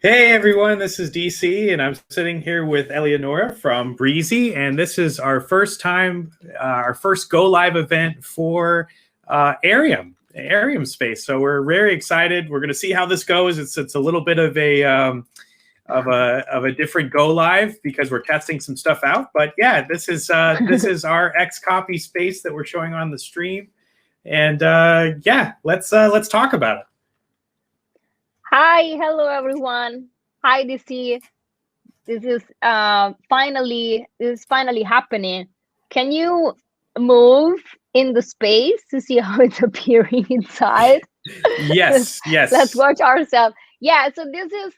Hey everyone, this is DC, and I'm sitting here with Eleonora from Breezy, and this is our first time, our first go live event for Arium space. So we're very excited. We're going to see how this goes. It's a little bit of a different go live because we're testing some stuff out. But yeah, this is our XCOPY space that we're showing on the stream, and yeah, let's talk about it. Hi, hello everyone. Hi, DC. This is finally happening. Can you move in the space to see how it's appearing inside? Yes, yes. Let's watch ourselves. Yeah, so this is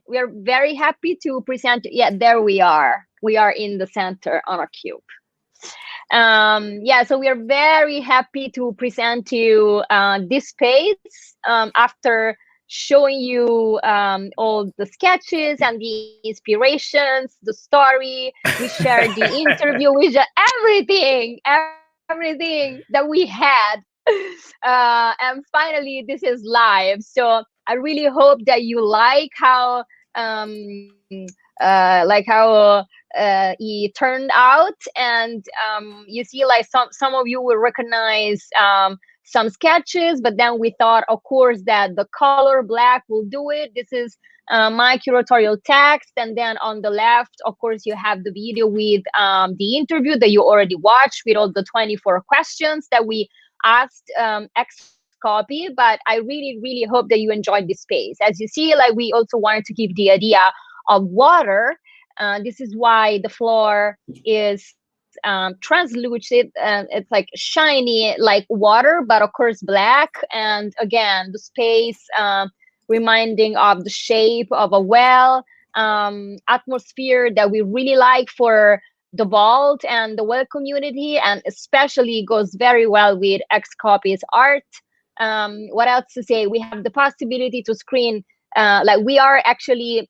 we are very happy to present. Yeah, there we are. We are in the center on a cube. Yeah, so we are very happy to present to you this space after showing you all the sketches and the inspirations, the story. We shared the interview, we shared everything that we had. And finally, this is live. So I really hope that you like how it turned out, and you see, like some of you will recognize some sketches, but then we thought, of course, that the color black will do it. This is my curatorial text, and then on the left, of course, you have the video with the interview that you already watched with all the 24 questions that we asked XCOPY. But I really hope that you enjoyed this space. As you see, like, we also wanted to give the idea of water. This is why the floor is translucent, and it's like shiny like water, but of course black. And again, the space reminding of the shape of a whale, atmosphere that we really like for the vault and the whale community, and especially goes very well with XCOPY's art. What else to say? We have the possibility to screen, like, we are actually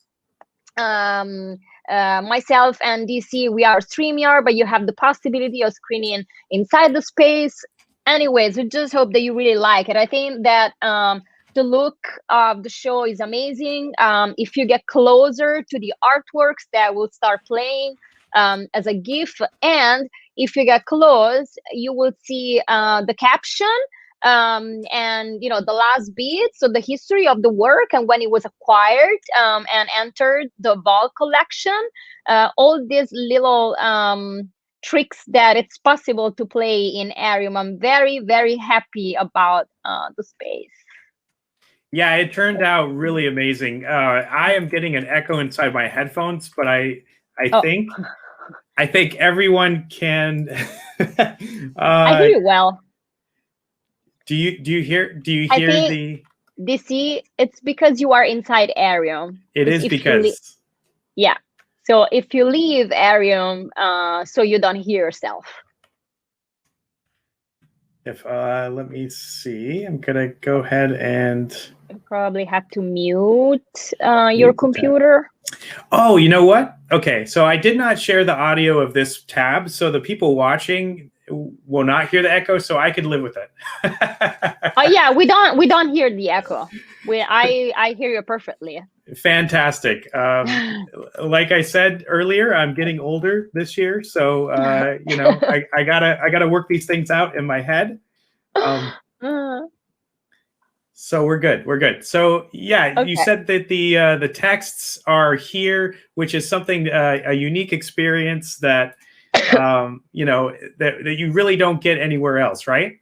myself and DC, we are StreamYard, but you have the possibility of screening inside the space. Anyways, we just hope that you really like it. I think that the look of the show is amazing. If you get closer to the artworks that will start playing as a GIF, and if you get close, you will see the caption, and the last bit, so the history of the work and when it was acquired and entered the vault collection. All these little tricks that it's possible to play in Arium. I'm very happy about the space. Yeah, it turned out really amazing. I am getting an echo inside my headphones, but I think everyone can. I hear you well. Do you hear the DC? It's because you are inside Arium. It is because yeah. So if you leave Arium, so you don't hear yourself. If let me see, I'm gonna go ahead and you probably have to mute your computer. Oh, you know what? Okay, so I did not share the audio of this tab, so the people watching will not hear the echo, so I could live with it. Oh yeah, we don't hear the echo. I hear you perfectly. Fantastic. Like I said earlier, I'm getting older this year, so I gotta work these things out in my head. So we're good. So yeah, okay. You said that the texts are here, which is something, a unique experience that that you really don't get anywhere else, right?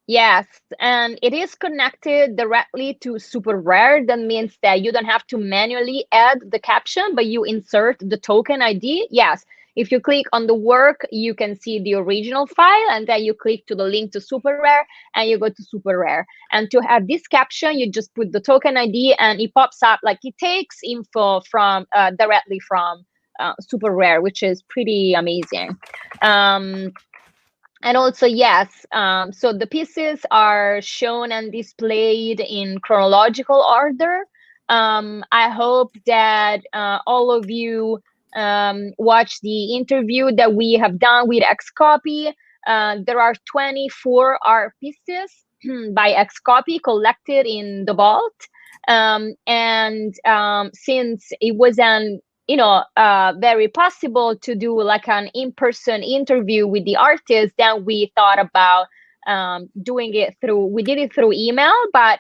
Yes, and it is connected directly to Super Rare. That means that you don't have to manually add the caption, but you insert the token ID. Yes, if you click on the work, you can see the original file, and then you click to the link to Super Rare, and you go to Super Rare. And to have this caption, you just put the token ID, and it pops up, like, it takes info from directly from Super Rare, which is pretty amazing. And also, yes, so the pieces are shown and displayed in chronological order. I hope that all of you watch the interview that we have done with XCOPY. There are 24 art pieces by XCOPY collected in the vault. Since it wasn't, very possible to do like an in-person interview with the artist, then we thought about we did it through email, but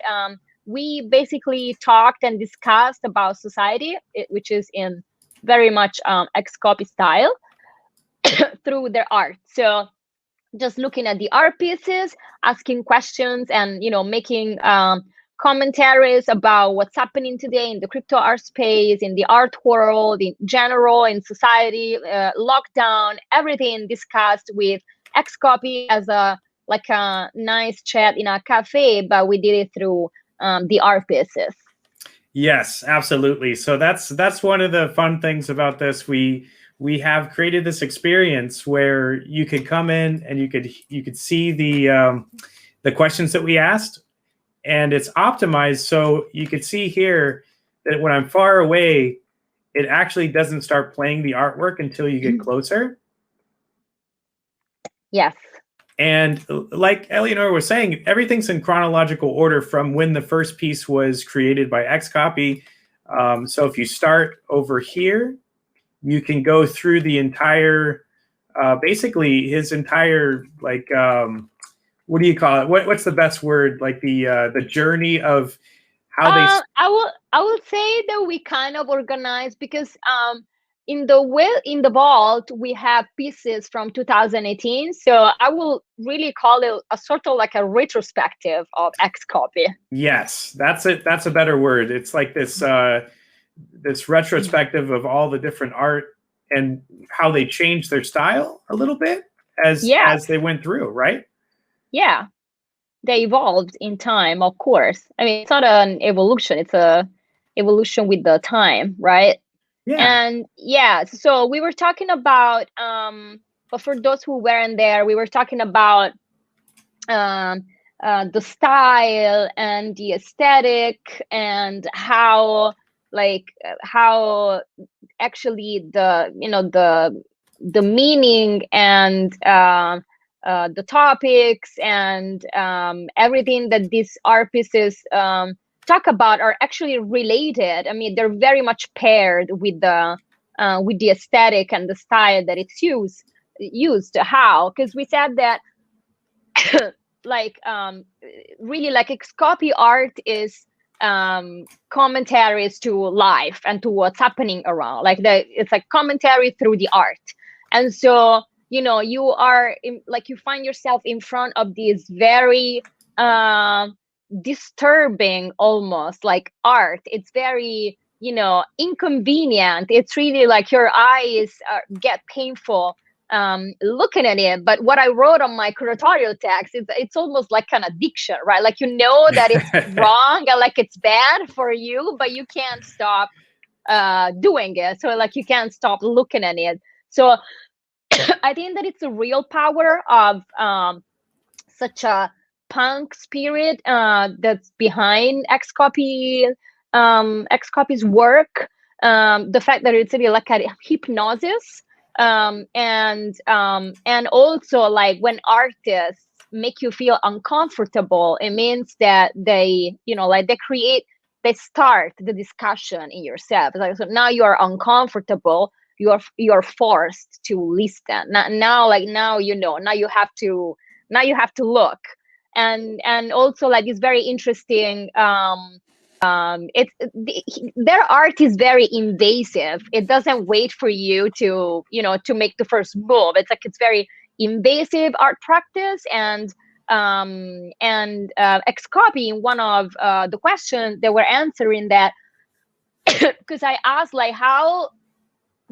we basically talked and discussed about society, which is in very much XCOPY style, through their art. So just looking at the art pieces, asking questions, and making commentaries about what's happening today in the crypto art space, in the art world, in general, in society, lockdown, everything discussed with XCOPY as a nice chat in a cafe, but we did it through the art pieces. Yes, absolutely. So that's one of the fun things about this. We have created this experience where you could come in and you could see the questions that we asked, and it's optimized so you could see here that when I'm far away, it actually doesn't start playing the artwork until you get closer. Yes. And like Eleonora was saying, everything's in chronological order from when the first piece was created by XCOPY. So if you start over here, you can go through the entire, basically his entire, like, what do you call it? What's the best word? Like the journey of how they. I will say that we kind of organized, because in the vault we have pieces from 2018. So I will really call it a sort of like a retrospective of XCOPY. Yes, that's it. That's a better word. It's like this. This retrospective of all the different art and how they changed their style a little bit as they went through, right? Yeah, they evolved in time, of course. I mean, it's not an evolution; it's a evolution with the time, right? Yeah. And so we were talking about, but for those who weren't there, we were talking about the style and the aesthetic, and how actually the meaning and the topics and everything that these art pieces talk about are actually related. I mean, they're very much paired with the aesthetic and the style that it's used. How? Because we said that really, like, XCOPY art is commentaries to life and to what's happening around. It's like commentary through the art. And so you are you find yourself in front of these very disturbing, almost like art. It's very inconvenient. It's really like your eyes get painful looking at it. But what I wrote on my curatorial text is it's almost like an addiction, right? Like, that it's wrong and like it's bad for you, but you can't stop doing it. So like you can't stop looking at it. So I think that it's a real power of such a punk spirit that's behind XCOPY's work. The fact that it's really like a hypnosis. And also, like, when artists make you feel uncomfortable, it means that they start the discussion in yourself. Like, so now you are uncomfortable, you're forced to listen. Now you have to look. And also, like, it's very interesting. Their art is very invasive. It doesn't wait for you to make the first move. It's very invasive art practice. And XCOPY, in one of the questions they were answering that, because I asked, like, how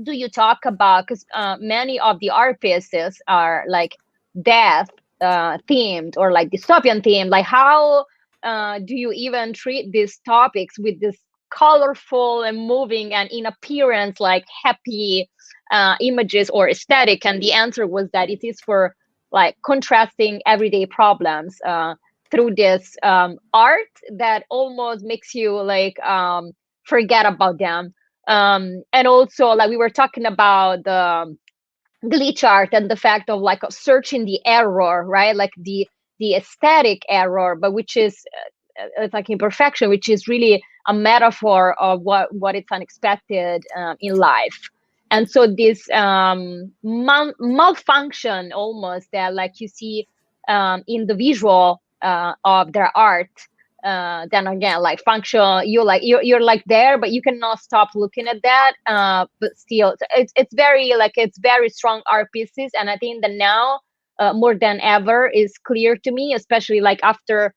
do you talk about, because many of the art pieces are like death themed or like dystopian themed, like how do you even treat these topics with this colorful and moving and in appearance like happy images or aesthetic? And the answer was that it is for like contrasting everyday problems through this art that almost makes you like forget about them. And also, like, we were talking about the glitch art and the fact of like searching the error, right? Like the aesthetic error, but which is it's like imperfection, which is really a metaphor of what is unexpected in life. And so this malfunction almost that like you see in the visual of their art, then again, like function, you're like there, but you cannot stop looking at that. But still, it's very strong art pieces, and I think that now more than ever is clear to me, especially like after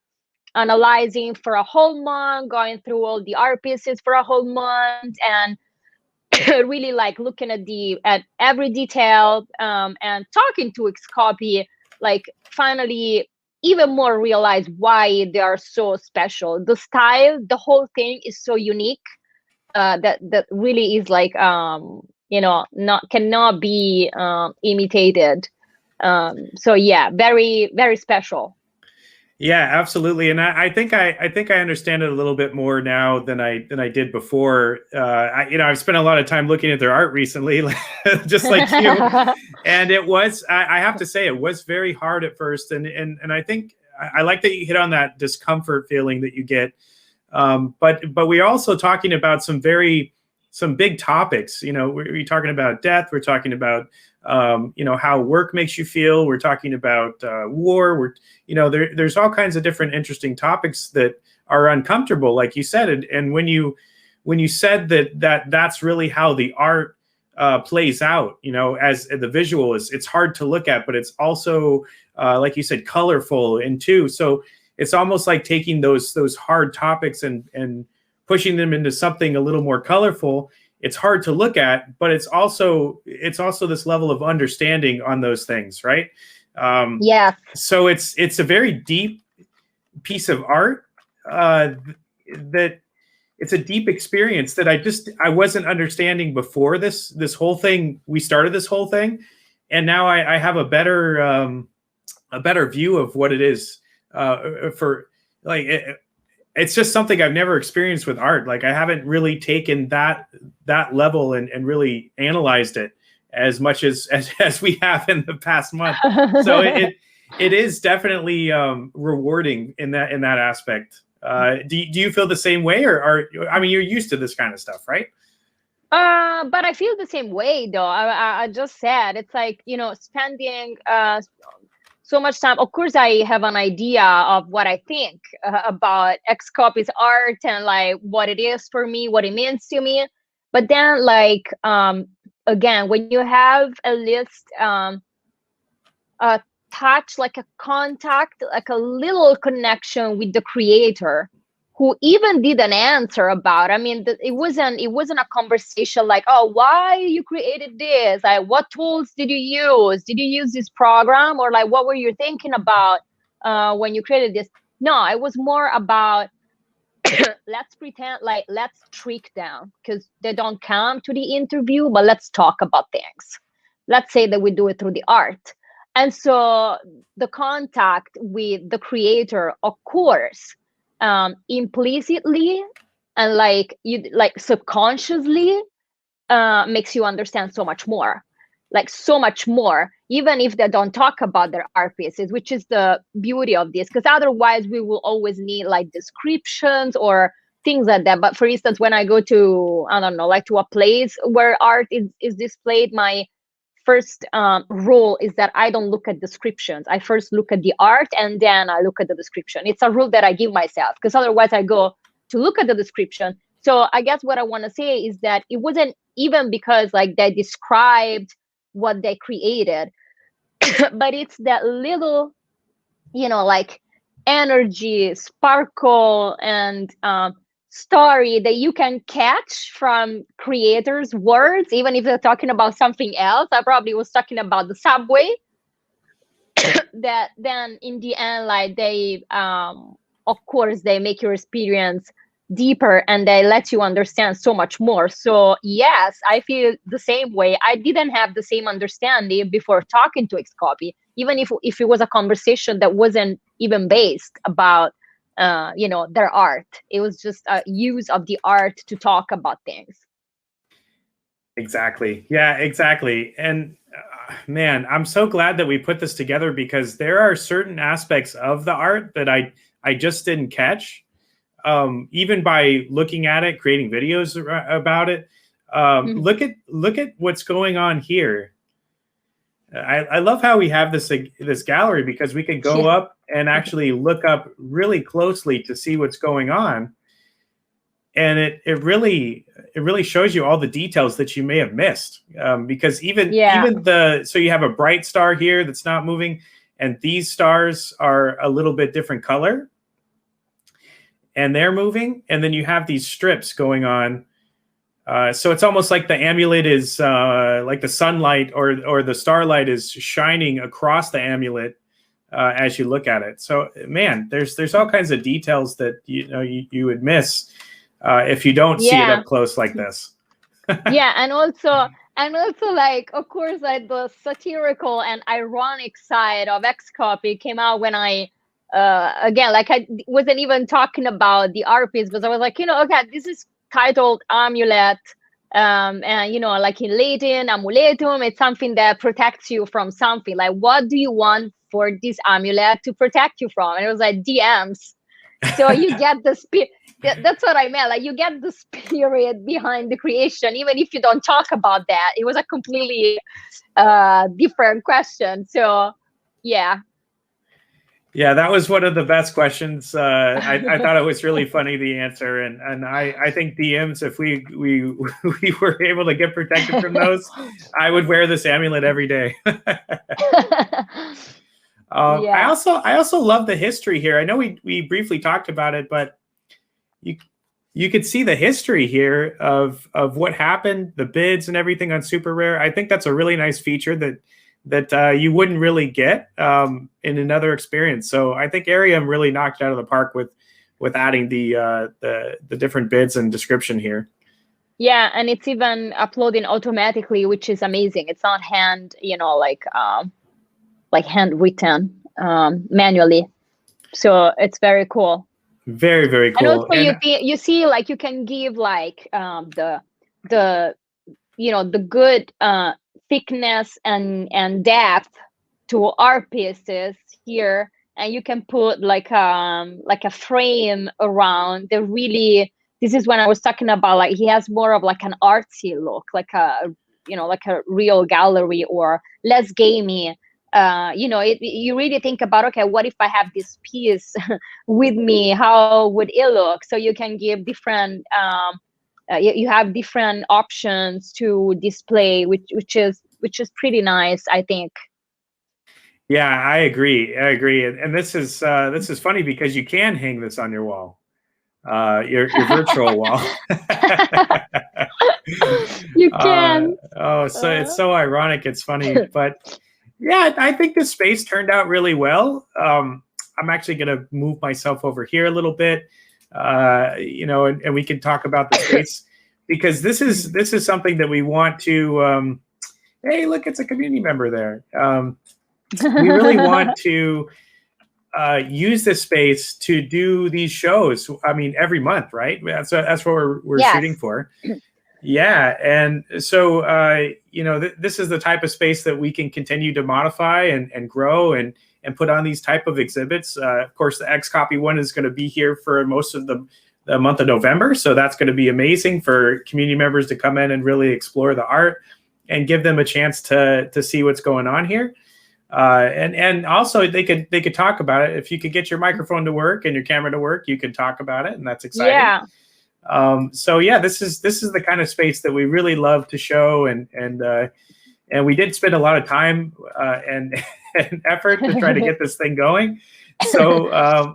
analyzing for a whole month, going through all the art pieces for a whole month, and really like looking at every detail, and talking to XCOPY, like finally even more realize why they are so special. The style, the whole thing is so unique, that really is like cannot be imitated. So yeah, very, very special. Yeah, absolutely. And I think I understand it a little bit more now than I did before. I've spent a lot of time looking at their art recently, just like you. And it was, I have to say, it was very hard at first. And I think I like that you hit on that discomfort feeling that you get. But we're also talking about some big topics. We're talking about death. We're talking about how work makes you feel. We're talking about war. There's all kinds of different interesting topics that are uncomfortable, like you said. And when you said that's really how the art plays out, as the visual it's hard to look at, but it's also like you said, colorful and too. So it's almost like taking those hard topics and pushing them into something a little more colorful. It's hard to look at, but it's also this level of understanding on those things, right? Yeah. So it's a very deep piece of art, that it's a deep experience that I wasn't understanding before this whole thing. We started this whole thing, and now I have a better view of what it is, for like. It's just something I've never experienced with art. Like I haven't really taken that level and really analyzed it as much as we have in the past month. So it is definitely rewarding in that aspect. Do you feel the same way, or you're used to this kind of stuff, right? But I feel the same way though. I just said it's like, spending so much time. Of course, I have an idea of what I think about XCOPY's art and like what it is for me, what it means to me. But then, like again, when you have at least a touch, like a contact, like a little connection with the creator, who even did an answer about. I mean, it wasn't a conversation like, oh, why you created this? Like, what tools did you use? Did you use this program, or like, what were you thinking about when you created this? No, it was more about let's pretend, like, let's trick them because they don't come to the interview, but let's talk about things. Let's say that we do it through the art. And so the contact with the creator, of course, implicitly and like subconsciously makes you understand so much more, even if they don't talk about their art pieces, which is the beauty of this, because otherwise we will always need like descriptions or things like that. But for instance, when I go to, I don't know, like to a place where art is displayed, my first rule is that I don't look at descriptions. I first look at the art and then I look at the description. It's a rule that I give myself, because otherwise I go to look at the description. So I guess what I want to say is that it wasn't even because like they described what they created, but it's that little, like energy, sparkle, and story that you can catch from creators' words, even if they're talking about something else. I probably was talking about the subway. That then in the end, like they, of course, they make your experience deeper and they let you understand so much more. So yes, I feel the same way. I didn't have the same understanding before talking to XCOPY, even if it was a conversation that wasn't even based about their art. It was just a use of the art to talk about things. Exactly. Yeah, exactly. And man, I'm so glad that we put this together, because there are certain aspects of the art that I just didn't catch. even by looking at it, creating videos about it. Look at what's going on here. I love how we have this gallery, because we can go up and actually look up really closely to see what's going on. And it really shows you all the details that you may have missed, because even so you have a bright star here that's not moving, and these stars are a little bit different color, and they're moving, and then you have these strips going on. So it's almost like the amulet is like the sunlight or the starlight is shining across the amulet as you look at it. So man, there's all kinds of details that you would miss if you don't see it up close like this. And also like, of course, like the satirical and ironic side of XCOPY came out when I again, like I wasn't even talking about the art piece, but I was like, okay, this is titled amulet, and like in Latin, amuletum, it's something that protects you from something. Like, what do you want for this amulet to protect you from? And it was like DMs. So you get the spirit. That's what I meant. Like, you get the spirit behind the creation, even if you don't talk about that. It was a completely different question. So yeah. Yeah, that was one of the best questions. I thought it was really funny, the answer, and I think DMs, if we were able to get protected from those, I would wear this amulet every day. I also love the history here. I know we briefly talked about it, but you could see the history here of what happened, the bids and everything on Super Rare. I think that's a really nice feature that you wouldn't really get in another experience. So I think Arium really knocked it out of the park with adding the different bids and description here. Yeah, and it's even uploading automatically, which is amazing. It's not hand, like handwritten manually. So it's very cool. Very, very cool. And also you see, like, you can give like the good thickness and depth to art pieces here, and you can put like a frame around the really. This is when I was talking about, like, he has more of like an artsy look, like a real gallery, or less gamey. You really think about, okay, what if I have this piece with me? How would it look? So you can give different. You have different options to display, which is pretty nice, I think. Yeah, I agree. And this is funny because you can hang this on your wall, your virtual wall. You can. So it's so ironic. It's funny, but yeah, I think this space turned out really well. I'm actually going to move myself over here a little bit. And we can talk about the space because this is something that we want to. Hey, look, it's a community member there. We really want to use this space to do these shows. I mean, every month, right? That's what we're shooting for. Yeah, and so this is the type of space that we can continue to modify and grow and put on these type of exhibits. Of course, the XCOPY one is going to be here for most of the month of November, so that's going to be amazing for community members to come in and really explore the art and give them a chance to see what's going on here. And also they could talk about it. If you could get your microphone to work and your camera to work, you can talk about it, and that's exciting. Yeah. So yeah, this is the kind of space that we really love to show, and we did spend a lot of time and effort to try to get this thing going. So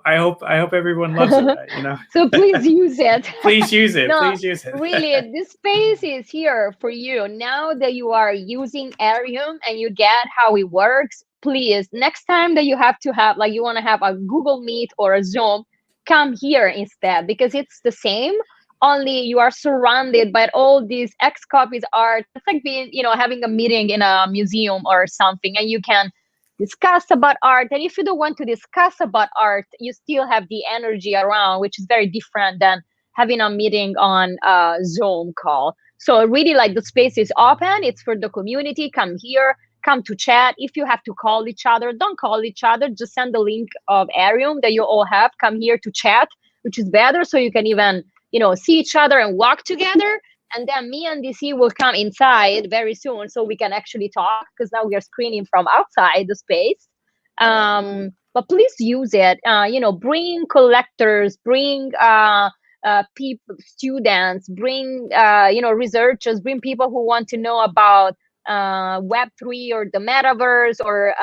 I hope everyone loves it. So please use it. Please use it. No, please use it. Really, this space is here for you. Now that you are using Arium and you get how it works, please, next time that you have to have, like, you want to have a Google Meet or a Zoom, come here instead, because it's the same. Only you are surrounded by all these XCOPY's art. It's like being, having a meeting in a museum or something, and you can discuss about art. And if you don't want to discuss about art, you still have the energy around, which is very different than having a meeting on a Zoom call. So really, like, the space is open. It's for the community. Come here, come to chat. If you have to call each other, don't call each other. Just send the link of Arium that you all have. Come here to chat. which is better. So you can even, see each other and walk together. And then me and DC will come inside very soon so we can actually talk, because now we are screening from outside the space. But please use it. Bring collectors, bring people, students, bring researchers, bring people who want to know about Web3 or the metaverse, or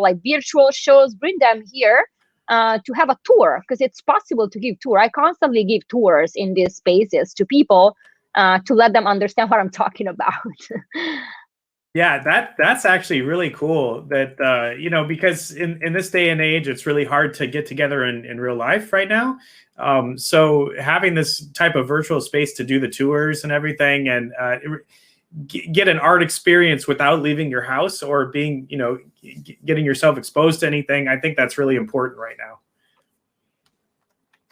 like virtual shows. Bring them here to have a tour, because it's possible to give tour. I constantly give tours in these spaces to people to let them understand what I'm talking about. Yeah, that's actually really cool that, because in this day and age, it's really hard to get together in real life right now. So having this type of virtual space to do the tours and everything, and get an art experience without leaving your house or being, getting yourself exposed to anything, I think that's really important right now.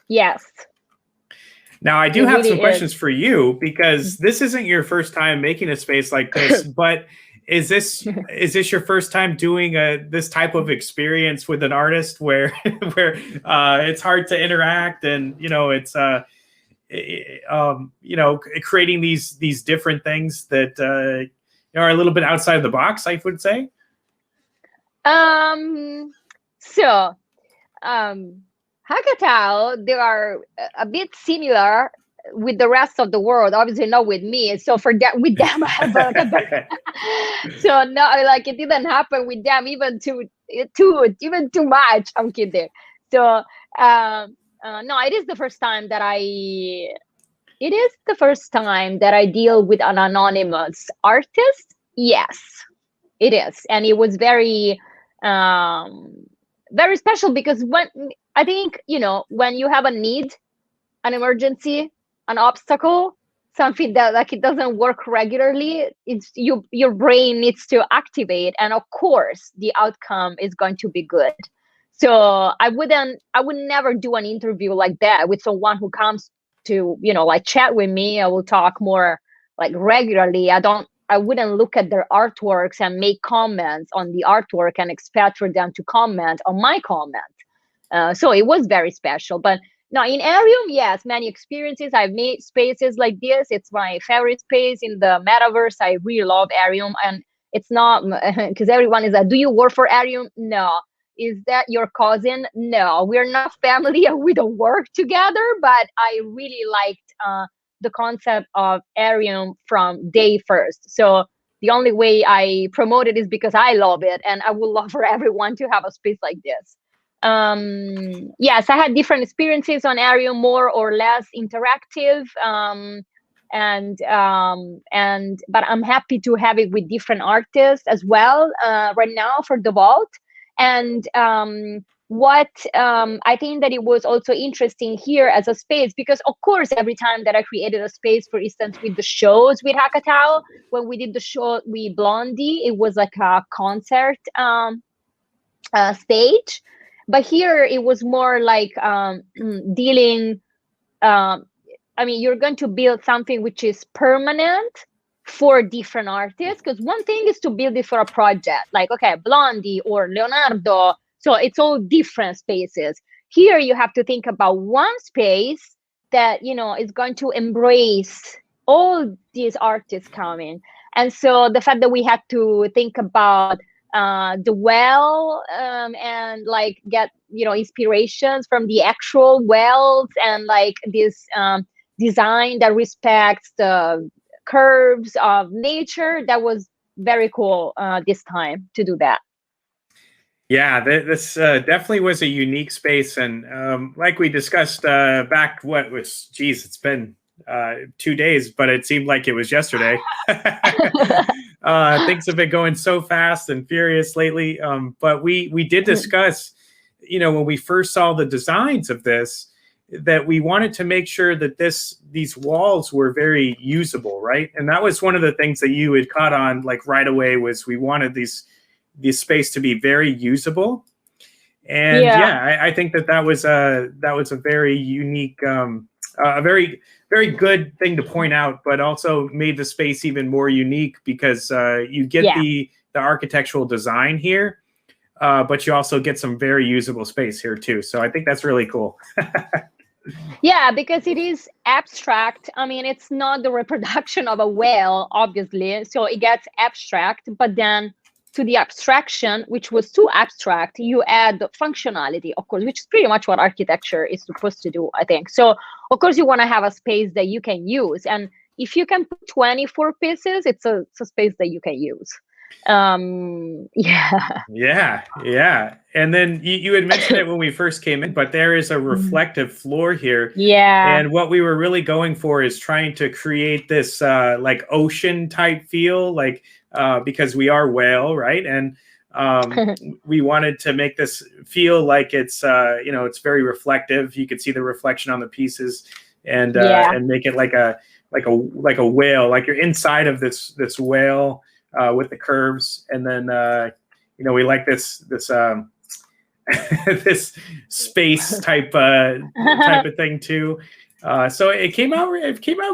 Yes. Now, I do have some questions for you, because this isn't your first time making a space like this, but is this your first time doing this type of experience with an artist where it's hard to interact, and it's creating these different things that are a little bit outside the box, I would say? Hackatao, they are a bit similar with the rest of the world, obviously not with me. So with them, I have so no, like it didn't happen with them even too much. I'm kidding. So no, it is the first time that I deal with an anonymous artist. Yes, it is, and it was very very special, because when I think, when you have a need, an emergency, an obstacle, something that like it doesn't work regularly, it's your brain needs to activate, and of course the outcome is going to be good. So I would never do an interview like that with someone who comes to, like chat with me. I will talk more like regularly. I wouldn't look at their artworks and make comments on the artwork and expect for them to comment on my comment. So it was very special. But now in Arium, yes, many experiences. I've made spaces like this. It's my favorite space in the metaverse. I really love Arium. And it's not because everyone is like, do you work for Arium? No. Is that your cousin? No, we're not family and we don't work together. But I really liked the concept of Arium from day first. So the only way I promote it is because I love it, and I would love for everyone to have a space like this. Yes, I had different experiences on Arium, more or less interactive, but I'm happy to have it with different artists as well right now for the vault. And what I think that it was also interesting here as a space, because of course every time that I created a space, for instance with the shows with Hackatao, when we did the show with Blondie, it was like a concert stage. But here it was more like dealing, you're going to build something which is permanent for different artists, because one thing is to build it for a project, like, okay, Blondie or Leonardo, so it's all different spaces. Here you have to think about one space that, is going to embrace all these artists coming. And so the fact that we had to think about the well and like get inspirations from the actual wells, and like this design that respects the curves of nature, that was very cool this time to do that. Yeah, this definitely was a unique space, and like we discussed back, it's been 2 days, but it seemed like it was yesterday. Things have been going so fast and furious lately, but we did discuss, when we first saw the designs of this, that we wanted to make sure that these walls were very usable, right? And that was one of the things that you had caught on like right away, was we wanted this space to be very usable. And yeah, I think that was a very unique, a very, very good thing to point out, but also made the space even more unique, because you get the architectural design here, but you also get some very usable space here too. So I think that's really cool. Yeah, because it is abstract. I mean, it's not the reproduction of a whale, obviously. So it gets abstract, but then to the abstraction, which was too abstract, you add functionality, of course, which is pretty much what architecture is supposed to do, I think. So, of course, you want to have a space that you can use. And if you can put 24 pieces, it's a space that you can use. Yeah. Yeah, yeah. And then you had mentioned it when we first came in, but there is a reflective floor here. Yeah. And what we were really going for is trying to create this like ocean type feel, like because we are whale, right? And we wanted to make this feel like it's it's very reflective. You could see the reflection on the pieces, and make it like a whale, like you're inside of this whale with the curves, and then we like this this space type of thing too. So it came out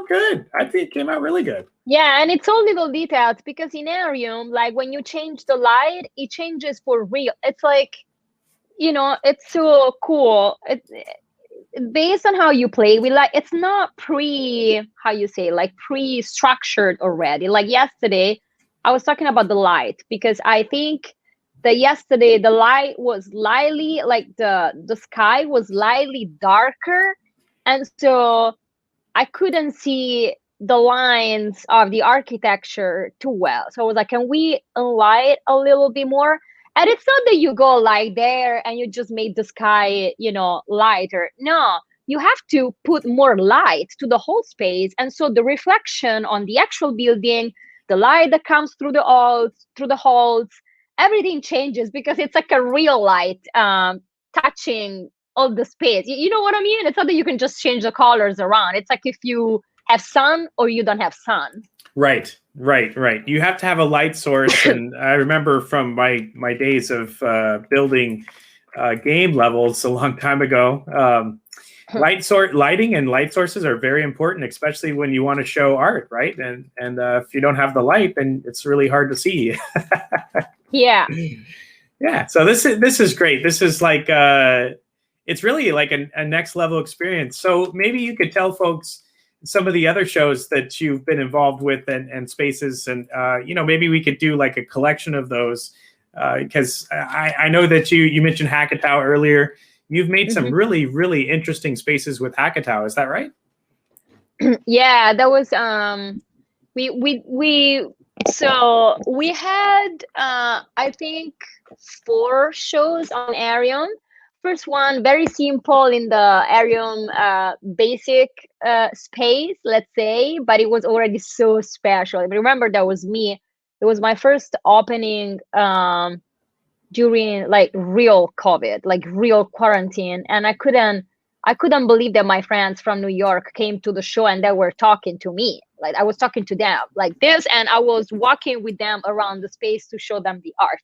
good. I think it came out really good. Yeah, and it's all little details because in Arium, like when you change the light, it changes for real. It's like, it's so cool. It's based on how you play. It's not pre-structured already. Like yesterday, I was talking about the light because I think that yesterday the light was slightly like the sky was slightly darker, and so I couldn't see the lines of the architecture too well. So I was like, can we enlight a little bit more? And it's not that you go like there and you just made the sky, lighter. No, you have to put more light to the whole space. And so the reflection on the actual building, the light that comes through the halls, everything changes because it's like a real light touching all the space. You know what I mean? It's not that you can just change the colors around. It's like if you have sun or you don't have sun. Right. You have to have a light source. And I remember from my days of building game levels a long time ago, lighting and light sources are very important, especially when you want to show art, right? And if you don't have the light, then it's really hard to see. Yeah. Yeah. So this is great. This is like it's really like a next level experience. So maybe you could tell folks some of the other shows that you've been involved with and spaces, and maybe we could do like a collection of those because I know that you mentioned Hackatow earlier. You've made some really, really interesting spaces with Hackatow. Is that right? Yeah, that was so we had I think 4 shows on Arium. First one, very simple in the Arium basic space, let's say, but it was already so special. I remember that was me. It was my first opening during like real COVID, like real quarantine, and I couldn't believe that my friends from New York came to the show and they were talking to me. Like I was talking to them like this, and I was walking with them around the space to show them the art.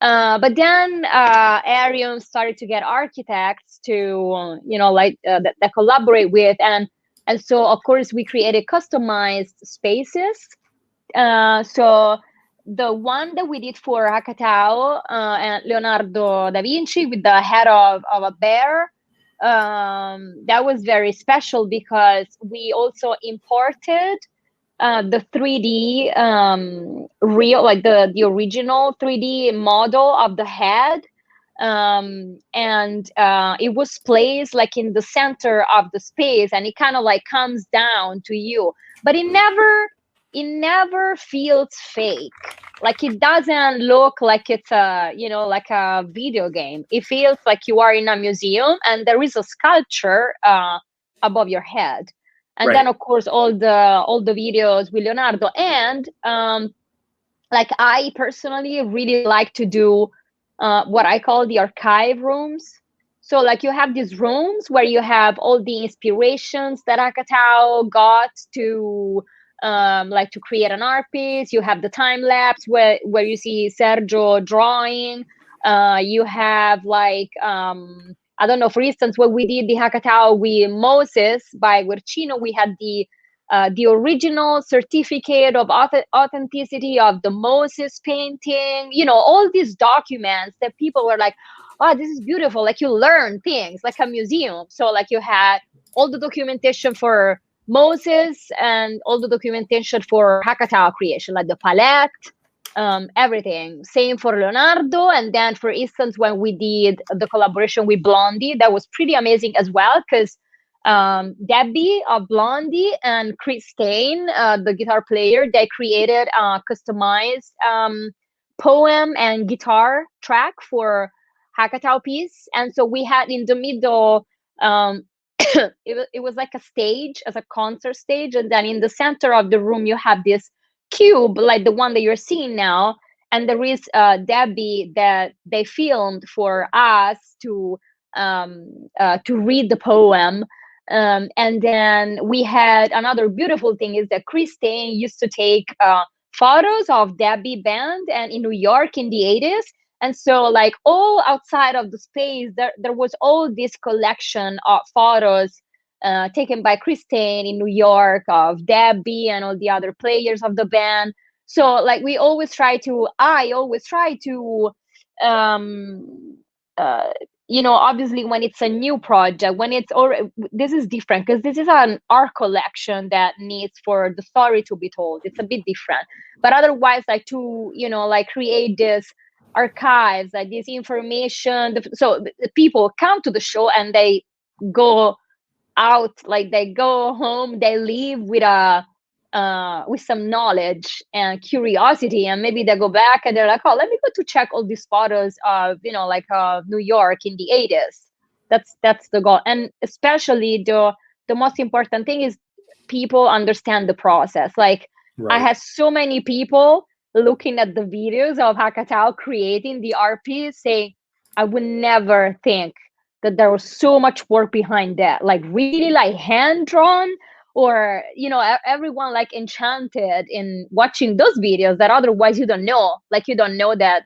But then Arium started to get architects to, that collaborate with, and so of course we created customized spaces. So the one that we did for Hackatow and Leonardo da Vinci with the head of a bear, that was very special because we also imported the 3D real, like the original 3D model of the head, and it was placed like in the center of the space, and it kind of like comes down to you, but it never feels fake. Like it doesn't look like it's like a video game. It feels like you are in a museum and there is a sculpture above your head. And then of course all the videos with Leonardo, and like I personally really like to do what I call the archive rooms. So like you have these rooms where you have all the inspirations that Hackatow got to like to create an art piece. You have the time lapse where you see Sergio drawing. You have like I don't know, for instance, when we did the Hackatow with Moses by Guercino, we had the original certificate of authenticity of the Moses painting, all these documents that people were like, oh, this is beautiful. Like you learn things like a museum. So like you had all the documentation for Moses and all the documentation for Hakata creation, like the palette, everything. Same for Leonardo. And then, for instance, when we did the collaboration with Blondie, that was pretty amazing as well, because Debbie of Blondie and Chris Stain, the guitar player, they created a customized poem and guitar track for Hakatao piece. And so we had in the middle, it was like a stage, as a concert stage. And then in the center of the room, you have this cube, like the one that you're seeing now. And there is Debbie that they filmed for us to read the poem. And then we had another beautiful thing is that Christine used to take photos of Debbie band and in New York in the 80s. And so like all outside of the space, there was all this collection of photos taken by Christine in New York of Debbie and all the other players of the band. So like I always try to obviously when it's a new project, when it's already, this is different because this is an art collection that needs for the story to be told. It's a bit different, but otherwise like to, like create this archives, like this information. So the people come to the show and they go out, like they go home, they leave with some knowledge and curiosity, and maybe they go back and they're like, oh, let me go to check all these photos of New York in the 80s. That's the goal. And especially the most important thing is people understand the process. Like I had so many people looking at the videos of Hakatao creating the art piece saying, I would never think that there was so much work behind that, like really like hand drawn, or everyone like enchanted in watching those videos that otherwise you don't know, like you don't know that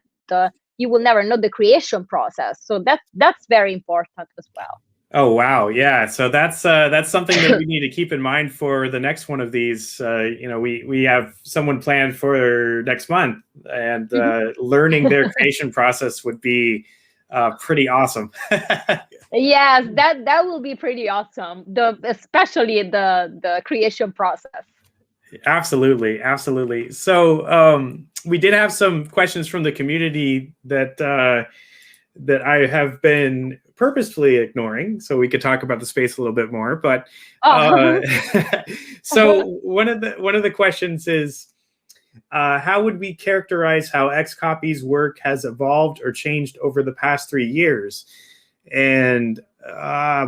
you will never know the creation process. So that's very important as well. Oh wow, yeah. So that's something that we need to keep in mind for the next one of these. We have someone planned for next month, and learning their creation process would be pretty awesome. Yes, that will be pretty awesome. Especially the creation process. Absolutely. So we did have some questions from the community that I have been purposefully ignoring, so we could talk about the space a little bit more. But so one of the questions is, how would we characterize how XCOPY's work has evolved or changed over the past 3 years? And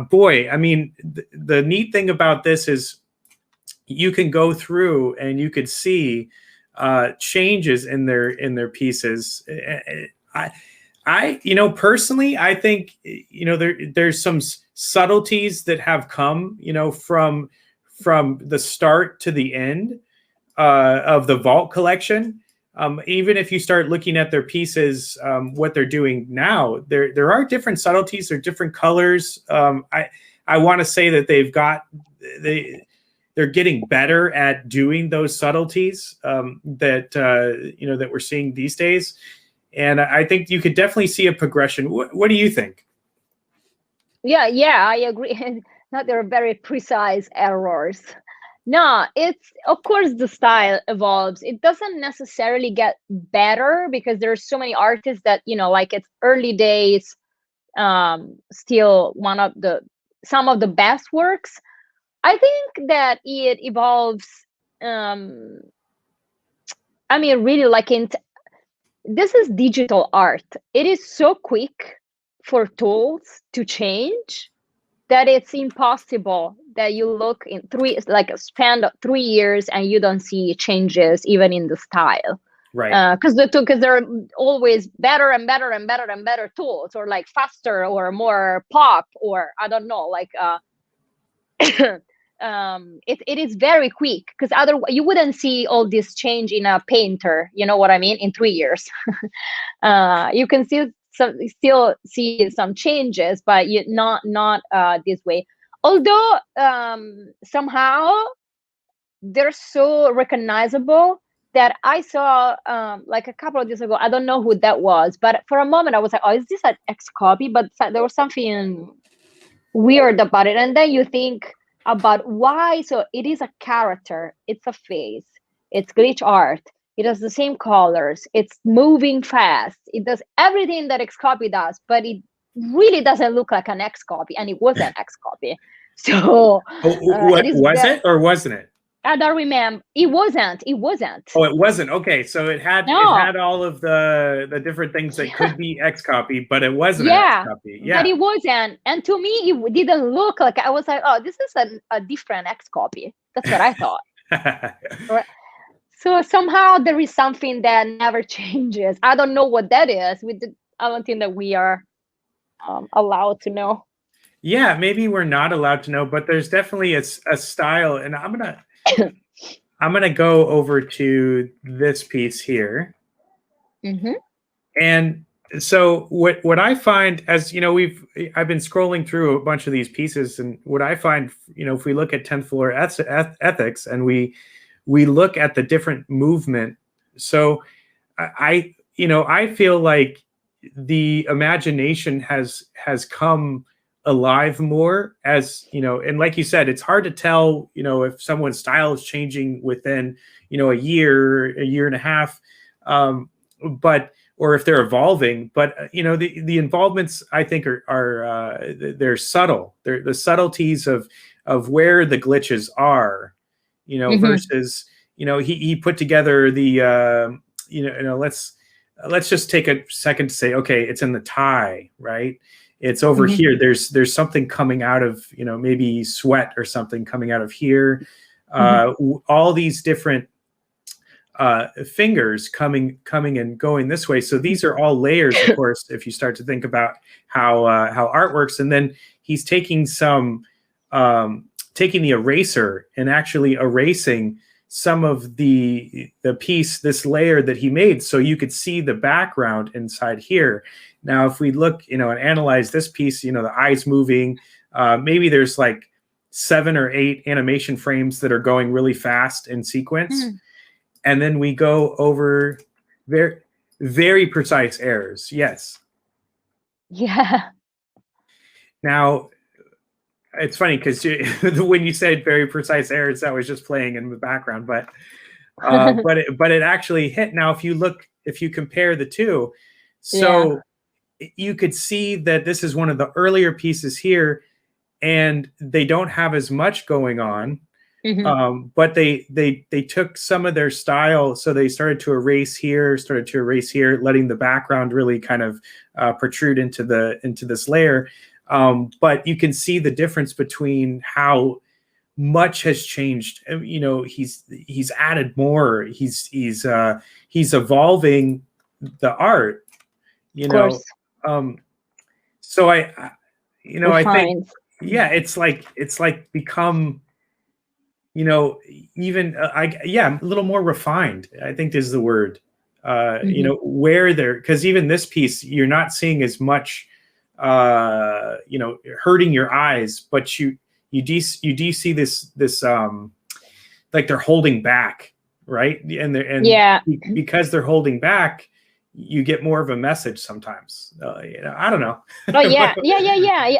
boy, I mean, the neat thing about this is you can go through and you could see changes in their pieces. I personally, I think there's some subtleties that have come from the start to the end of the Vault collection. Even if you start looking at their pieces, what they're doing now, there are different subtleties, there are different colors. I want to say that they're getting better at doing those subtleties that we're seeing these days. And I think you could definitely see a progression. What do you think? Yeah, I agree. Not there are very precise errors. No, it's, of course, the style evolves. It doesn't necessarily get better because there's so many artists that, like it's early days, still some of the best works. I think that it evolves. Really, like this is digital art. It is so quick for tools to change that it's impossible that you look in span of 3 years and you don't see changes even in the style. Right. Because there are always better and better and better and better tools, or like faster or more pop, or I don't know, like it is very quick, because otherwise you wouldn't see all this change in a painter, you know what I mean, in 3 years. You can still see some changes, but not this way. Although somehow they're so recognizable that I saw like a couple of days ago. I don't know who that was, but for a moment I was like, oh, is this an XCOPY? But there was something weird about it. And then you think about why. So it is a character, it's a face, it's glitch art, it has the same colors, it's moving fast, it does everything that XCOPY does, but it really doesn't look like an XCOPY, and it was an XCOPY. So What it is was it or wasn't it? I don't remember. It wasn't. Oh, it wasn't. Okay, so it had No. all of the different things that could be XCOPY, but it wasn't Yeah, an XCOPY. but Yeah. it wasn't. And to me, it didn't look like. I was like, oh, this is a different XCOPY. That's what I thought. Right. So somehow there is something that never changes. I don't know what that is. I don't think that we are allowed to know. Yeah, maybe we're not allowed to know, but there's definitely a style, and I'm gonna go over to this piece here. Mm-hmm. And so what I find, as you know, I've been scrolling through a bunch of these pieces, and what I find, you know, if we look at 10th floor ethics and we look at the different movement, so I feel like the imagination has come alive more, as you know, and like you said, it's hard to tell, you know, if someone's style is changing within, you know, a year and a half, but or if they're evolving. But you know, the involvements, I think, are they're subtle. They're the subtleties of where the glitches are, you know, Mm-hmm. versus, you know, he put together the let's just take a second to say, okay, it's in the tie, right? It's over Mm-hmm. here. There's something coming out of, you know, maybe sweat or something coming out of here. All these different fingers coming and going this way. So these are all layers, of course, if you start to think about how art works. And then he's taking taking the eraser and actually erasing some of the piece, this layer that he made, so you could see the background inside here. Now, if we look, you know, and analyze this piece, you know, the eyes moving, maybe there's like 7 or 8 animation frames that are going really fast in sequence. And then we go over very, very precise errors. Yes. Yeah. Now, it's funny because when you said very precise errors, that was just playing in the background, but it actually hit. Now, if you compare the two, so you could see that this is one of the earlier pieces here, and they don't have as much going on. Mm-hmm. But they took some of their style, so they started to erase here, letting the background really kind of protrude into this layer. But you can see the difference between how much has changed. You know, he's added more. He's evolving the art. You know, so I think, yeah, it's like become, you know, even a little more refined, I think is the word. You know, where there, because even this piece, you're not seeing as much, you know, hurting your eyes, but you do see this like they're holding back, right? And because they're holding back, you get more of a message sometimes. You know, I don't know. Oh yeah.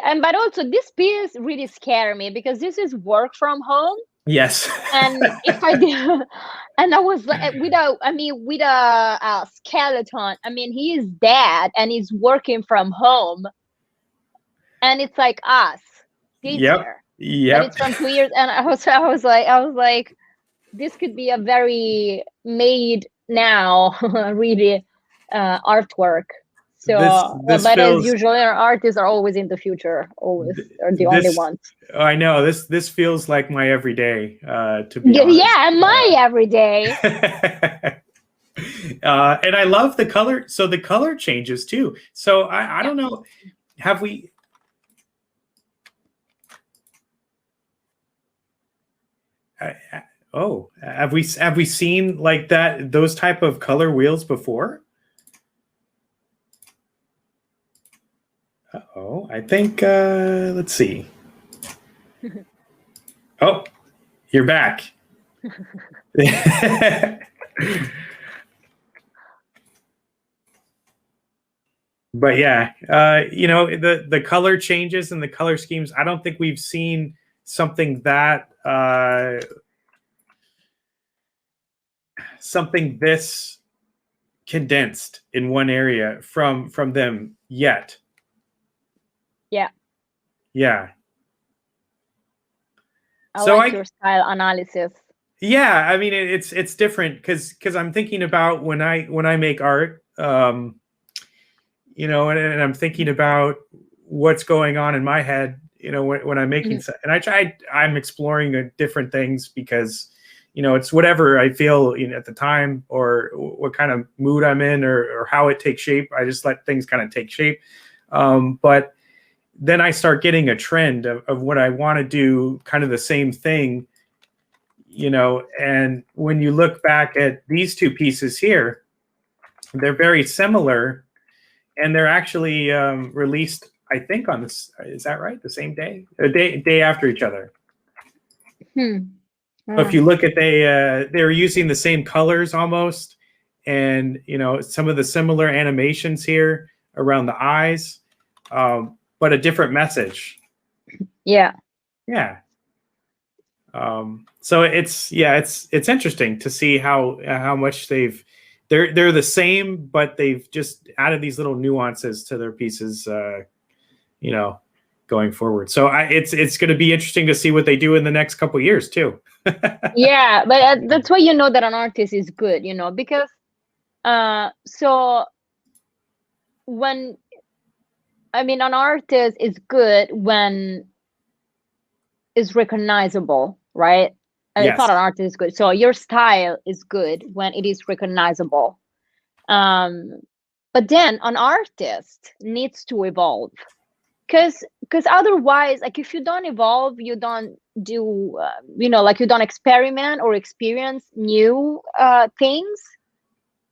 And but also this piece really scared me because this is work from home. Yes. And if I did, and I was like, with a skeleton. I mean, he is dead and he's working from home, and it's like us this year. But it's from 2 years, and I was like, this could be a very made now, really, artwork. So, this but feels, as usual, our artists are always in the future, always are the only ones. I know this feels like my everyday, to be honest. Yeah, my everyday. And I love the color. So the color changes too. So I don't know. Have we? Have we seen like those type of color wheels before? Uh-oh, I think, let's see. Oh, you're back. But yeah, you know, the color changes and the color schemes. I don't think we've seen something that something this condensed in one area from them yet. Yeah. Yeah. I like your style analysis. Yeah, I mean it's different because I'm thinking about when I make art, you know, and I'm thinking about what's going on in my head, you know, when I'm making, and I'm exploring different things because, you know, it's whatever I feel, you know, at the time, or what kind of mood I'm in, or how it takes shape. I just let things kind of take shape. But then I start getting a trend of what I want to do, kind of the same thing, you know. And when you look back at these two pieces here, they're very similar, and they're actually released, I think, on this. Is that right? The same day, a day after each other. If you look at, they're using the same colors almost, and you know, some of the similar animations here around the eyes, but a different message. Yeah. Yeah. So it's interesting to see how much they're the same, but they've just added these little nuances to their pieces, you know, going forward. So it's going to be interesting to see what they do in the next couple of years too. Yeah, but that's why you know that an artist is good, you know, because so when, I mean, an artist is good when is recognizable, right? And Yes. it's not an artist is good. So your style is good when it is recognizable. But then an artist needs to evolve, because otherwise, like, if you don't evolve, you don't do you know, like, you don't experiment or experience new things,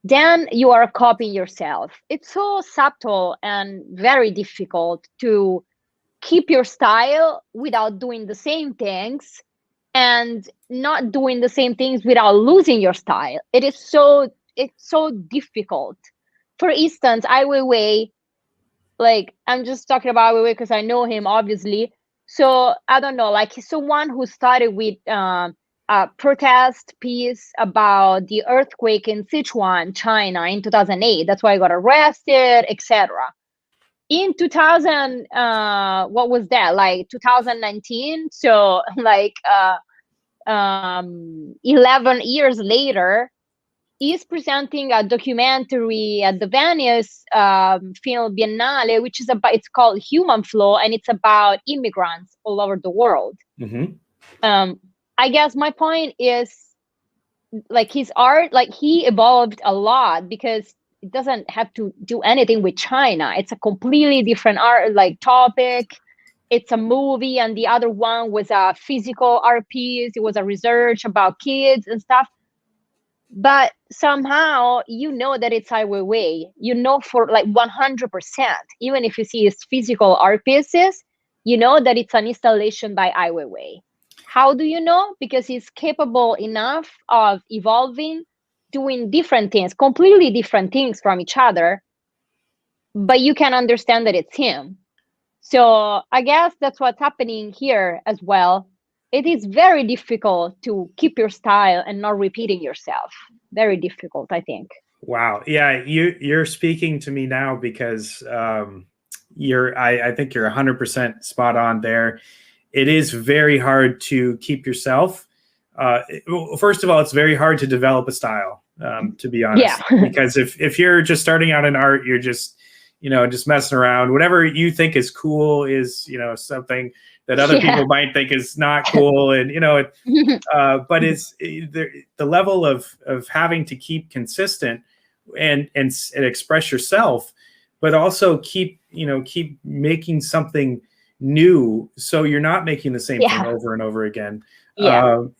then you are copying yourself. It's so subtle and very difficult to keep your style without doing the same things, and not doing the same things without losing your style. It's so difficult. For instance, Ai Weiwei, like, I'm just talking about Ai Weiwei because I know him, obviously. So I don't know, like, he's someone who started with a protest piece about the earthquake in Sichuan, China, in 2008. That's why he got arrested, etc. In 2000, what was that, like 2019? So like 11 years later, is presenting a documentary at the Venice Film Biennale, which is about, it's called Human Flow, and it's about immigrants all over the world. I guess my point is, like, his art, like, he evolved a lot because it doesn't have to do anything with China. It's a completely different art, like, topic. It's a movie, and the other one was a physical art piece. It was a research about kids and stuff. But somehow, you know that it's Ai Weiwei. You know, for like 100%, even if you see his physical art pieces, you know that it's an installation by Ai Weiwei. How do you know? Because he's capable enough of evolving, doing different things, completely different things from each other, but you can understand that it's him. So I guess that's what's happening here as well. It is very difficult to keep your style and not repeating yourself. Very difficult, I think. Wow. Yeah, you're speaking to me now, because I think you're 100% spot on there. It is very hard to keep yourself. First of all, it's very hard to develop a style, to be honest. Yeah. Because if you're just starting out in art, you're just, you know, just messing around. Whatever you think is cool is, you know, something that other people might think is not cool. And, you know, but it's the level of having to keep consistent and express yourself, but also keep making something new, so you're not making the same thing over and over again,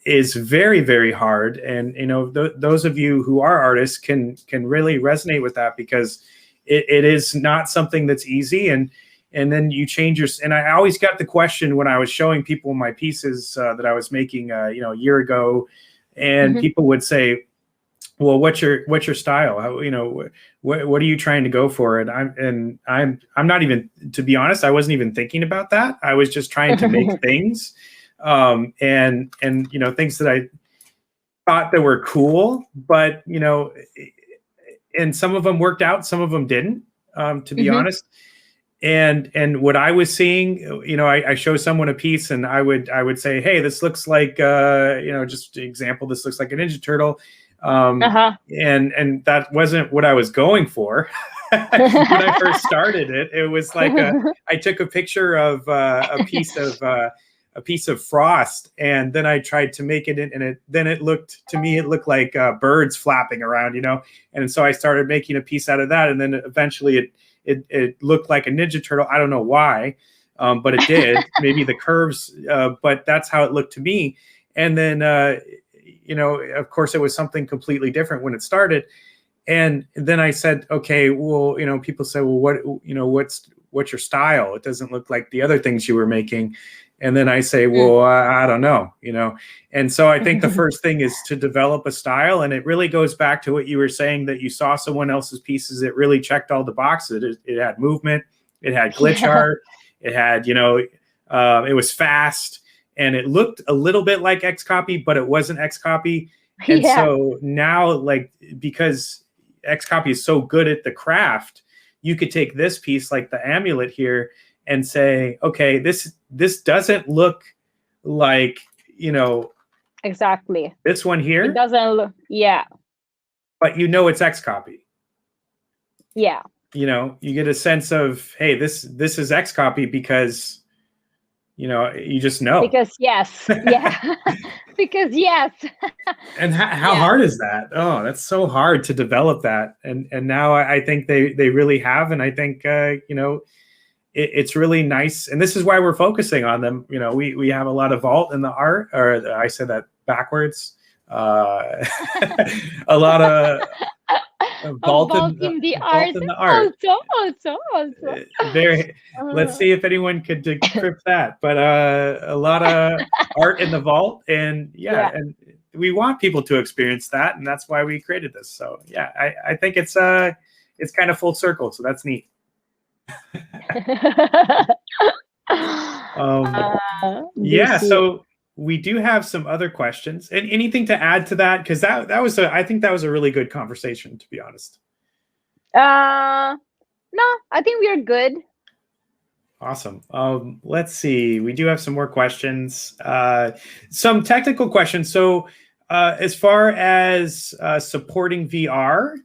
is very, very hard. And, you know, those of you who are artists can really resonate with that, because it is not something that's easy. And then you change your, and I always got the question when I was showing people my pieces that I was making, you know, a year ago, and people would say, well, what's your style? How, you know, what are you trying to go for? And I'm not even, to be honest, I wasn't even thinking about that. I was just trying to make things, and you know, things that I thought that were cool, but you know, and some of them worked out, some of them didn't, to be honest. And what I was seeing, you know, I show someone a piece and I would say, hey, this looks like, you know, just an example, this looks like a Ninja Turtle. And that wasn't what I was going for. When I first started it, it was like I took a picture of a piece of frost, and then I tried to make it, and then it looked like birds flapping around, you know. And so I started making a piece out of that, and then eventually it looked like a Ninja Turtle. I don't know why, but it did. Maybe the curves, but that's how it looked to me. And then, you know, of course, it was something completely different when it started. And then I said, okay, well, you know, people say, well, what's your style? It doesn't look like the other things you were making. And then I say, well, I don't know, you know. And so I think the first thing is to develop a style. And it really goes back to what you were saying, that you saw someone else's pieces. It really checked all the boxes. It had movement. It had glitch art. It had, you know, it was fast. And it looked a little bit like XCOPY, but it wasn't XCOPY. And so now, like, because XCOPY is so good at the craft, you could take this piece, like the amulet here, and say, okay, this doesn't look like, you know, exactly this one here. It doesn't look, but you know it's XCOPY. Yeah. You know, you get a sense of, hey, this is XCOPY because, you know, you just know. Because yes, yeah. Because yes. And how hard is that? Oh, that's so hard to develop that. And now I think they really have, and I think you know, it's really nice, and this is why we're focusing on them. You know, we have a lot of vault in the art, or I said that backwards. A lot of vault in the art. Also. Very. Let's see if anyone could decrypt that. But a lot of art in the vault, and and we want people to experience that, and that's why we created this. So yeah, I think it's kind of full circle. So that's neat. So we do have some other questions, and anything to add to that, because I think that was a really good conversation, to be honest. No, I think we are good. Awesome. Let's see, we do have some more questions, some technical questions. So as far as supporting VR,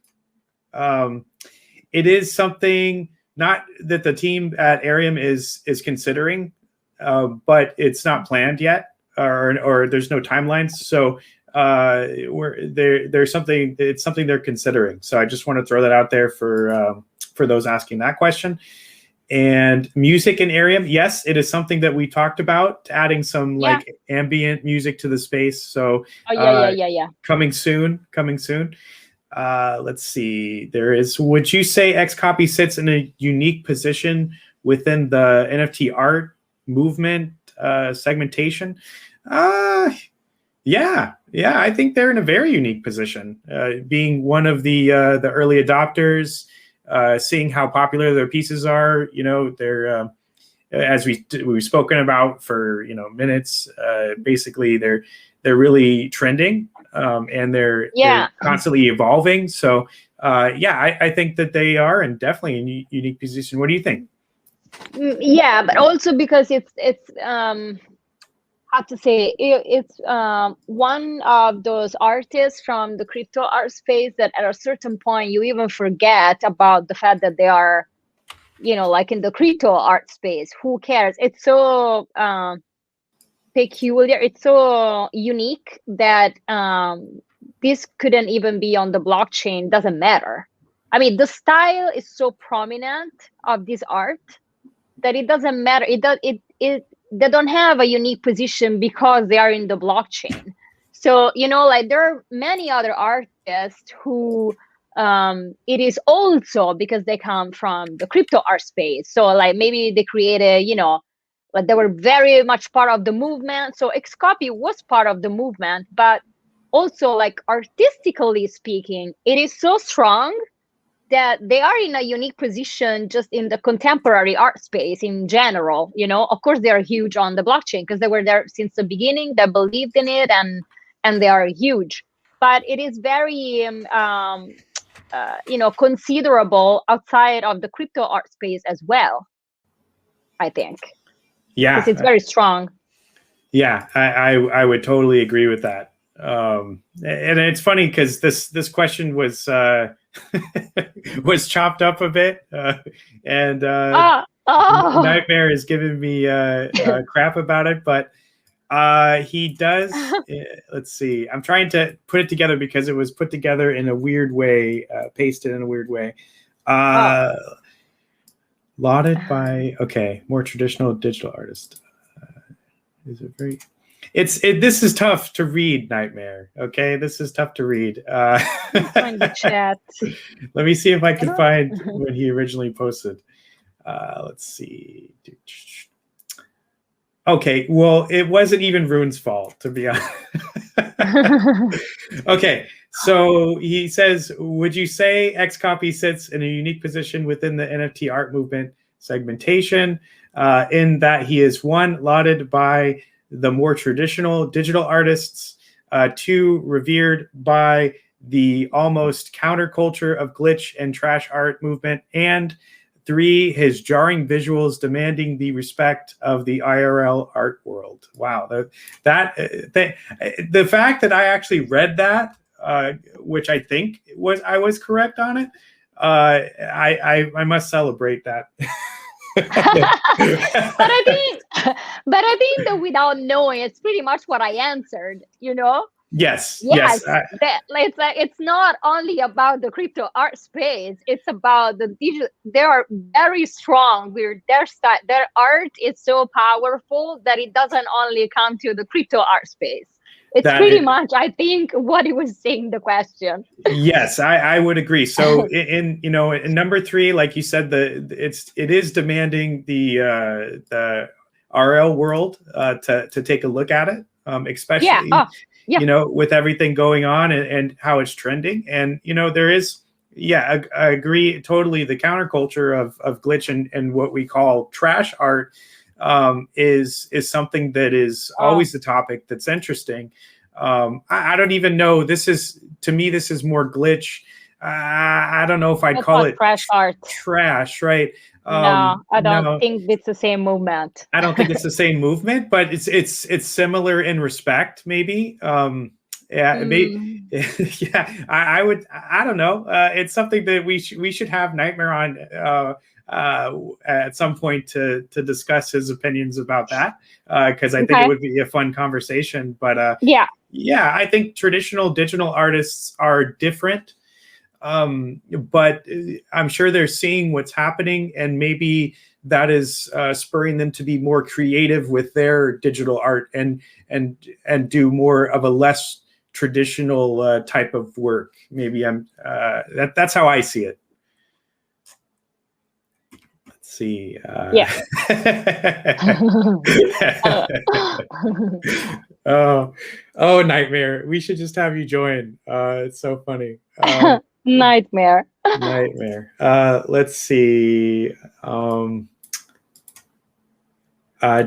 it is something not that the team at Arium is considering, but it's not planned yet, or there's no timelines. So there's something. It's something they're considering. So I just want to throw that out there for those asking that question. And music in Arium, yes, it is something that we talked about, adding some like ambient music to the space. So coming soon. Let's see. Would you say XCOPY sits in a unique position within the NFT art movement segmentation? Yeah. I think they're in a very unique position, being one of the early adopters, seeing how popular their pieces are. You know, they're as we've spoken about for, you know, minutes. Basically, they're really trending. And they're constantly evolving. So, I think that they are in definitely a unique position. What do you think? Yeah, but also because it's how to say, it's one of those artists from the crypto art space that at a certain point you even forget about the fact that they are, you know, like in the crypto art space. Who cares? It's so peculiar, it's so unique that this couldn't even be on the blockchain. Doesn't matter. I mean, the style is so prominent of this art that it doesn't matter. They don't have a unique position because they are in the blockchain. So, you know, like there are many other artists who it is also because they come from the crypto art space. So like maybe they created, you know, but they were very much part of the movement. So XCOPY was part of the movement, but also, like, artistically speaking, it is so strong that they are in a unique position just in the contemporary art space in general. Of course, they are huge on the blockchain because they were there since the beginning. They believed in it, and they are huge. But it is very considerable outside of the crypto art space as well, I think. Yeah, because it's very strong. Yeah, I would totally agree with that. And it's funny because this question was was chopped up a bit, and Nightmare is giving me crap about it, but he does. Let's see. I'm trying to put it together because it was put together in a weird way, pasted in a weird way. Lauded by more traditional digital artist. Is it very? This is tough to read, Nightmare. Okay, this is tough to read. Find the chat. Let me see if I can find when he originally posted. Let's see. Okay, well, it wasn't even Rune's fault, to be honest. Okay, so he says, would you say XCOPY sits in a unique position within the NFT art movement segmentation, in that he is, one, lauded by the more traditional digital artists, two, revered by the almost counterculture of glitch and trash art movement, and three, his jarring visuals demanding the respect of the IRL art world. Wow, the fact that I actually read that, which I think I was correct on it, I must celebrate that. but I think that without knowing, it's pretty much what I answered. Yes. It's not only about the crypto art space. It's about the digital. They are very strong. Their art is so powerful that it doesn't only come to the crypto art space. It's pretty much, I think, what he was saying, the question. Yes, I would agree. So in number three, like you said, it is demanding the RL world to take a look at it, especially with everything going on and how it's trending. And there is, I agree totally. The counterculture of glitch and what we call trash art is something that is always the topic that's interesting. I don't even know. This is more glitch. I don't know if I'd call it trash art. Trash, right? No, I don't think it's the same movement. I don't think it's the same movement, but it's similar in respect, maybe. Maybe, yeah. I would. I don't know. It's something that we should have Nightmare on at some point to discuss his opinions about that, because I think it would be a fun conversation. But I think traditional digital artists are different, but I'm sure they're seeing what's happening, and maybe that is spurring them to be more creative with their digital art and do more of a less traditional type of work. Maybe that's how I see it. See. Oh, Nightmare. We should just have you join. It's so funny. Nightmare. Let's see. Do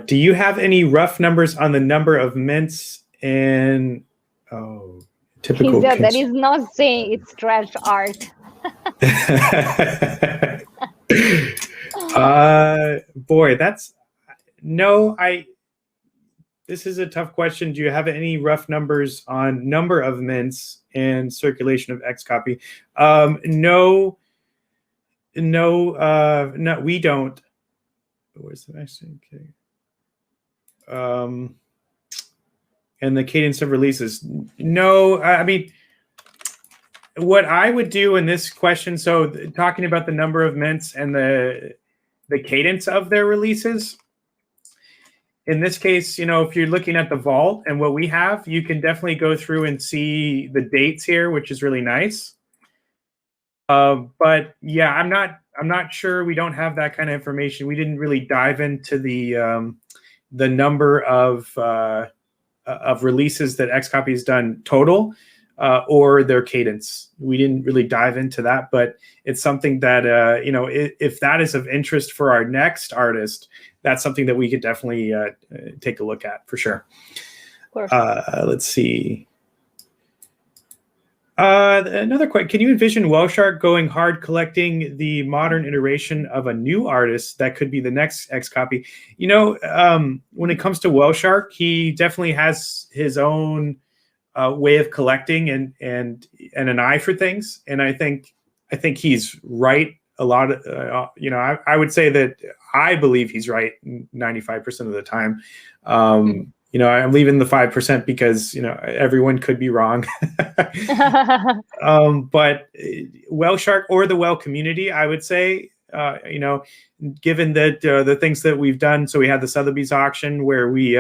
you have any rough numbers on the number of mints and typical? That is not saying it's trash art. Boy, this is a tough question. Do you have any rough numbers on number of mints and circulation of XCOPY? No, we don't. Where's the next thing? Okay. And the cadence of releases. No, I mean, what I would do in this question, so talking about the number of mints and the cadence of their releases, in this case, if you're looking at the vault and what we have, you can definitely go through and see the dates here, which is really nice. But yeah, I'm not sure. We don't have that kind of information. We didn't really dive into the number of releases that XCOPY has done total, or their cadence. We didn't really dive into that, but it's something that if that is of interest for our next artist, that's something that we could definitely take a look at for sure. Of course. Let's see. Another question: can you envision WhaleShark going hard collecting the modern iteration of a new artist that could be the next XCOPY? When it comes to WhaleShark, he definitely has his own way of collecting and an eye for things, and I think he's right a lot of, I would say that I believe he's right 95% of the time. I'm leaving the 5% because everyone could be wrong. But WhaleShark or the whale community, I would say, given that the things that we've done, so we had the Sotheby's auction where we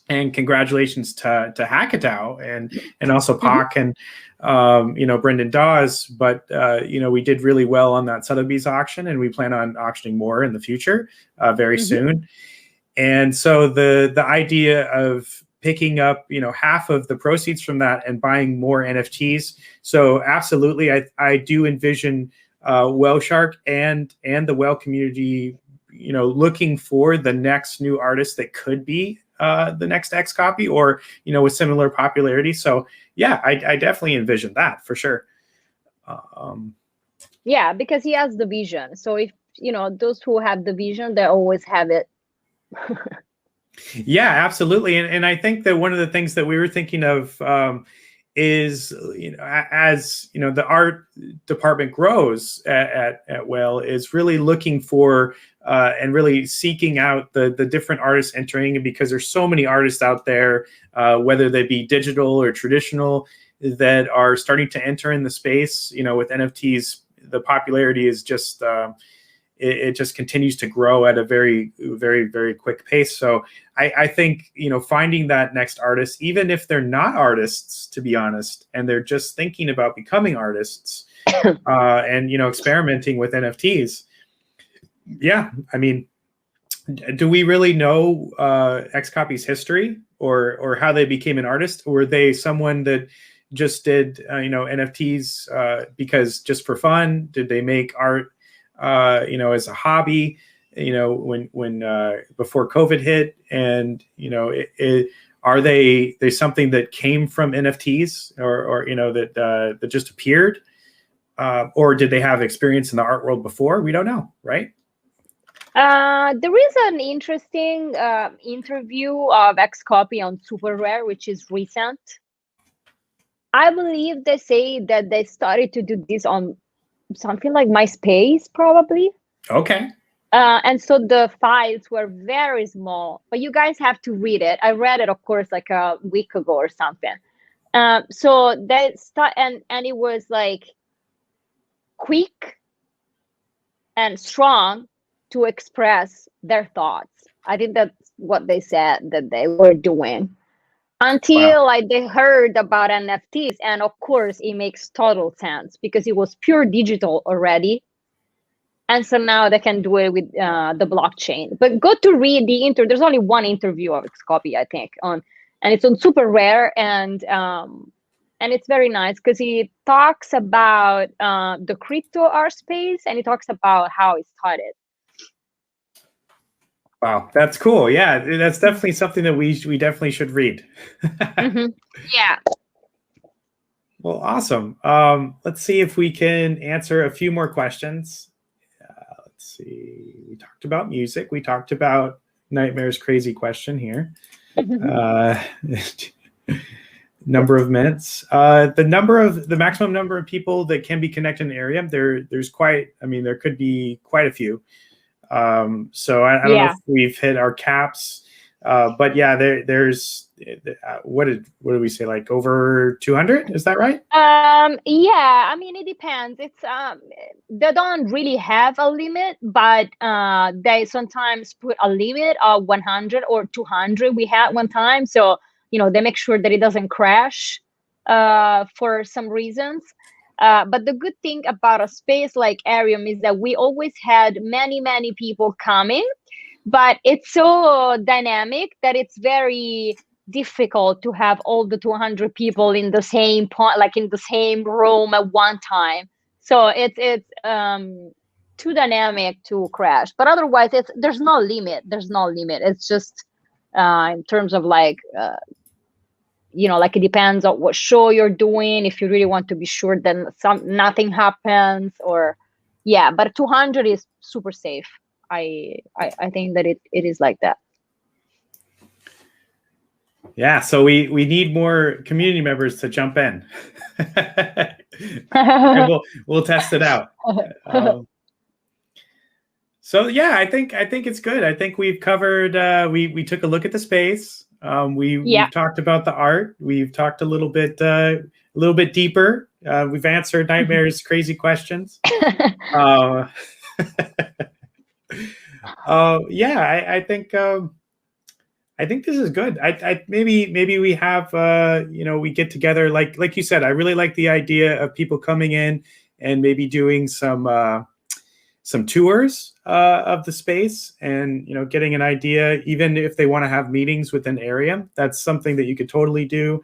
and congratulations to Hackatow and also Pak and Brendan Dawes, but we did really well on that Sotheby's auction, and we plan on auctioning more in the future very soon. And so the idea of picking up half of the proceeds from that and buying more NFTs. So absolutely, I do envision WhaleShark and the whale community looking for the next new artist that could be the next XCOPY or with similar popularity. So yeah, I definitely envision that for sure. Yeah, because he has the vision. So if those who have the vision, they always have it. Yeah, absolutely. And I think that one of the things that we were thinking of is, as the art department grows at Whale, is really looking for and really seeking out the different artists entering, because there's so many artists out there, whether they be digital or traditional, that are starting to enter in the space. With NFTs, the popularity is just it just continues to grow at a very, very, very quick pace. So I think, finding that next artist, even if they're not artists, to be honest, and they're just thinking about becoming artists and, experimenting with NFTs. Yeah. I mean, do we really know XCOPY's history or how they became an artist? Or were they someone that just did, NFTs because just for fun? Did they make art as a hobby, when before COVID hit, and are they something that came from NFTs or that just appeared, or did they have experience in the art world before? We don't know, right? There is an interesting interview of XCOPY on Super Rare, which is recent. I believe they say that they started to do this on something like MySpace, probably. Okay. And so the files were very small, but you guys have to read it. I read it, of course, like a week ago or something. So they start, and it was like quick and strong to express their thoughts. I think that's what they said that they were doing. Until they heard about NFTs, and of course it makes total sense because it was pure digital already, and so now they can do it with the blockchain. But go to read the there's only one interview of XCOPY, I think, and it's on Super Rare, and it's very nice because he talks about the crypto art space, and he talks about how it started. Wow, that's cool. Yeah, that's definitely something that we definitely should read. Yeah. Well, awesome. Let's see if we can answer a few more questions. Let's see. We talked about music. We talked about Nightmare's crazy question here. Number of minutes. The maximum number of people that can be connected in the area. There's there could be quite a few. So I don't know if we've hit our caps, but yeah, there's what did we say, like over 200? Is that right? Yeah, I mean, it depends. It's they don't really have a limit, but they sometimes put a limit of 100 or 200. We had one time, so they make sure that it doesn't crash for some reasons. But the good thing about a space like Arium is that we always had many, people coming, but it's so dynamic that it's very difficult to have all the 200 people in the same point, like in the same room at one time. So it's too dynamic to crash. But otherwise, there's no limit. There's no limit. It's just in terms of like like it depends on what show you're doing. If you really want to be sure, then nothing happens, or yeah. But 200 is super safe. I think that it is like that. Yeah, so we need more community members to jump in. And we'll test it out. So yeah, I think it's good. I think we've covered. We took a look at the space. We've talked about the art. We've talked a little bit deeper. We've answered Nightmare's crazy questions. Yeah, I think this is good. I maybe we have we get together like you said. I really like the idea of people coming in and maybe doing some tours of the space, and getting an idea, even if they want to have meetings within Arium. That's something that you could totally do.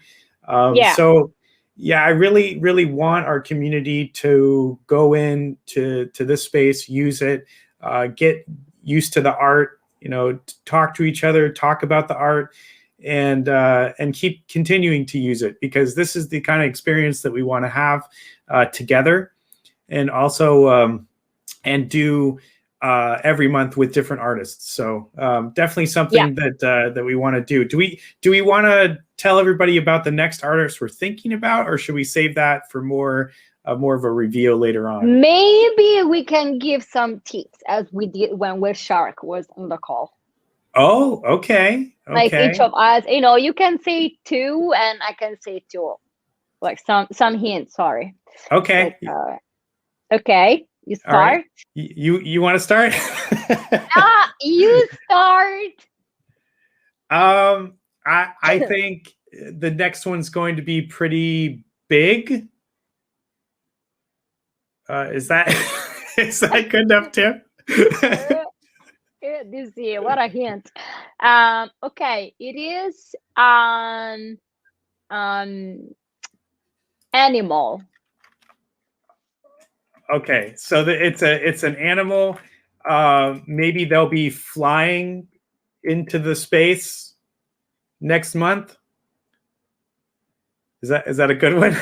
So yeah, I really want our community to go into this space, use it, get used to the art, talk to each other, talk about the art, and keep continuing to use it, because this is the kind of experience that we want to have together, and also and do every month with different artists. So definitely something that we want to do. Do we want to tell everybody about the next artist we're thinking about, or should we save that for more of a reveal later on? Maybe we can give some tips, as we did when WhaleShark was on the call. Oh, okay. Like each of us, you can say 2 and I can say 2, like some hints. Sorry. Okay. Okay. You start. Right. You want to start? You start. I think the next one's going to be pretty big. Is that good enough, Tim? This year, what a hint. Okay, it is animal. Okay, so it's an animal. Maybe they'll be flying into the space next month. Is that a good one?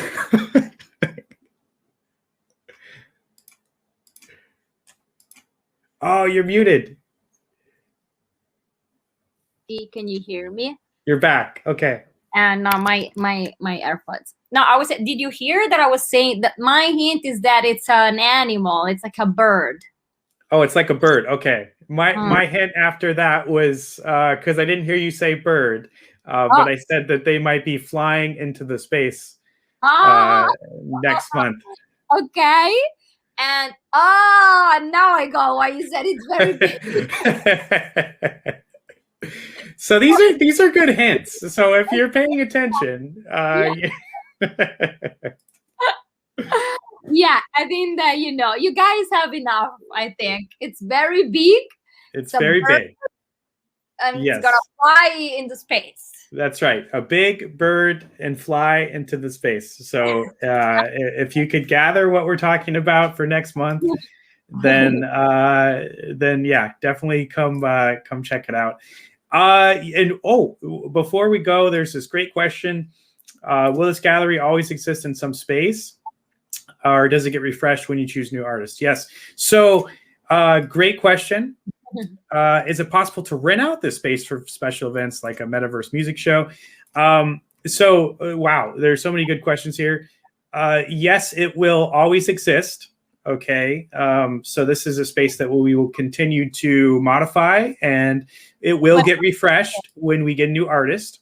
Oh, you're muted. Can you hear me? You're back. Okay. And my AirPods. No, did you hear that I was saying that my hint is that it's an animal? It's like a bird. Oh, it's like a bird. Okay. My hint after that was because I didn't hear you say bird, but I said that they might be flying into the space next month. Okay. And now I got why you said it's very big. So these are good hints. So if you're paying attention, yeah, I think that you guys have enough. I think it's very big. It's very big, and it's gonna fly into space. That's right, a big bird and fly into the space. So if you could gather what we're talking about for next month, then yeah, definitely come check it out. And before we go, there's this great question: will this gallery always exist in some space, or does it get refreshed when you choose new artists? Yes. So great question. Is it possible to rent out this space for special events like a metaverse music show? Wow, there's so many good questions here. Yes, it will always exist. Okay, so this is a space that we will continue to modify, and it will get refreshed when we get a new artist.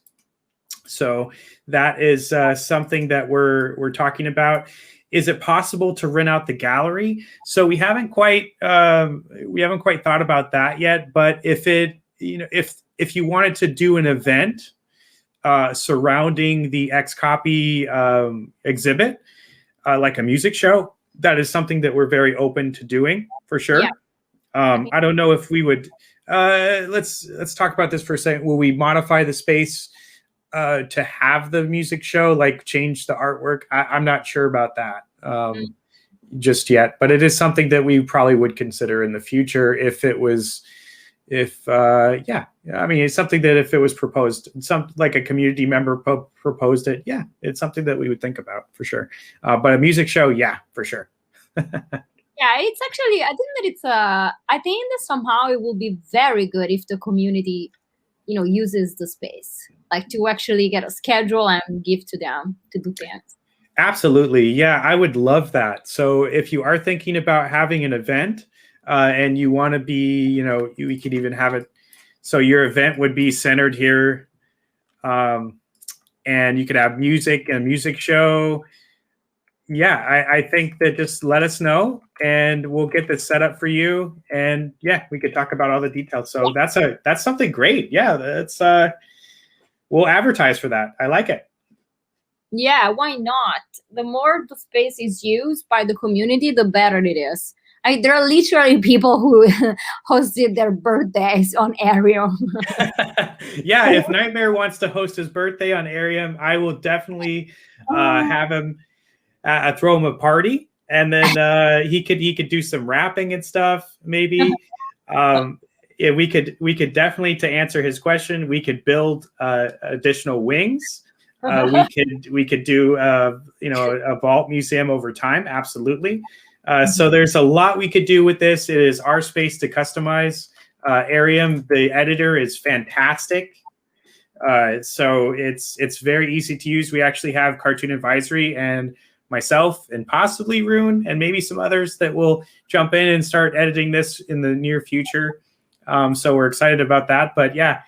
So that is something that we're talking about. Is it possible to rent out the gallery? So we haven't quite thought about that yet. But if you wanted to do an event surrounding the XCOPY exhibit, like a music show, that is something that we're very open to doing for sure. Yeah. I don't know if we would. Let's talk about this for a second. Will we modify the space to have the music show, like change the artwork. I'm not sure about that just yet, but it is something that we probably would consider in the future if it was, yeah, I mean, it's something that if it was proposed, like a community member proposed it, yeah, it's something that we would think about for sure. But a music show, yeah, for sure. Yeah, it's actually, I think that it's I think that somehow it will be very good if the community, uses the space, like to actually get a schedule and give to them to do things. Absolutely. Yeah, I would love that. So if you are thinking about having an event and you want to be, we could even have it. So your event would be centered here and you could have music and a music show. Yeah, I think that just let us know and we'll get this set up for you. And yeah, we could talk about all the details. So that's something great. Yeah, that's we'll advertise for that. I like it. Yeah, why not? The more the space is used by the community, the better it is. There are literally people who hosted their birthdays on Arium. Yeah, if Nightmare wants to host his birthday on Arium, I will definitely have him throw him a party, and then he could do some rapping and stuff. Maybe yeah, we could definitely, to answer his question, we could build additional wings. We could do a vault museum over time. Absolutely. So there's a lot we could do with this. It is our space to customize. Arium, the editor, is fantastic. So it's very easy to use. We actually have Cartoon Advisory and myself and possibly Rune and maybe some others that will jump in and start editing this in the near future. So we're excited about that. But yeah,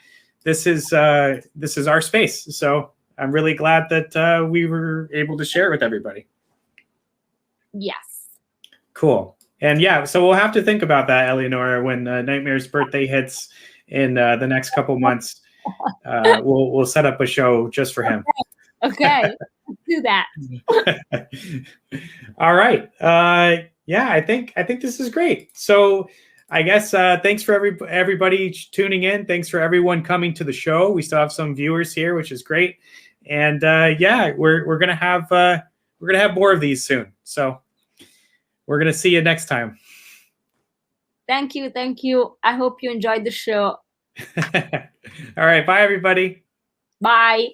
this is our space. So I'm really glad that we were able to share it with everybody. Yes. Cool. And yeah, so we'll have to think about that, Eleonora, when Nightmare's birthday hits in the next couple months. We'll set up a show just for him. Okay, let's do that. All right. Yeah, I think this is great. So I guess thanks for everybody tuning in. Thanks for everyone coming to the show. We still have some viewers here, which is great. And yeah, we're gonna have more of these soon. So we're gonna see you next time. Thank you. I hope you enjoyed the show. All right, bye everybody. Bye.